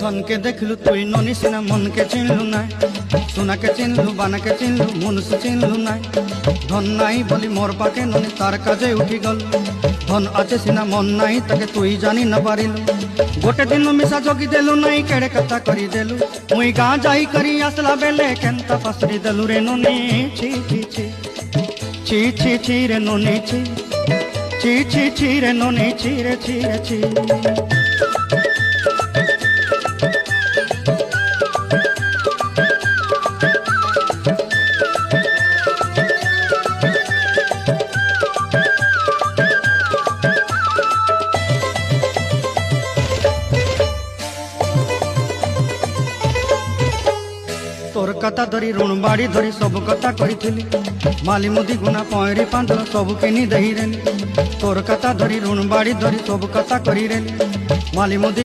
धन के देखलु तुई ननी सिना मन के चिन्हलु ना सोना के चिन्हलु बाना के चिन्हलु मनुष्य चिन्हलु ना धन नाई बोली मोर पाके ननी तार काजे उठी गल धन आचे सिना मन नाई ताके तुई जानी न पारिलु गोटे दिन मिसा जगी देलु नाई केड़े कथा करी देलु मुई गाँ जाई करी आसला बेले केंता पासरी देलु रे ननी छी छी छी छी छी छी रे ननी छी छी छी छी रे ननी छी रे छी रे छी तोर कथा धरी ऋण बाड़ी धरी सब कथा करी माली मुदी गुना पहरी पांदल सब किनी दही रेली तोर कथा धरी ऋण बाड़ी धरी सब कथा करी रेली माली मुदी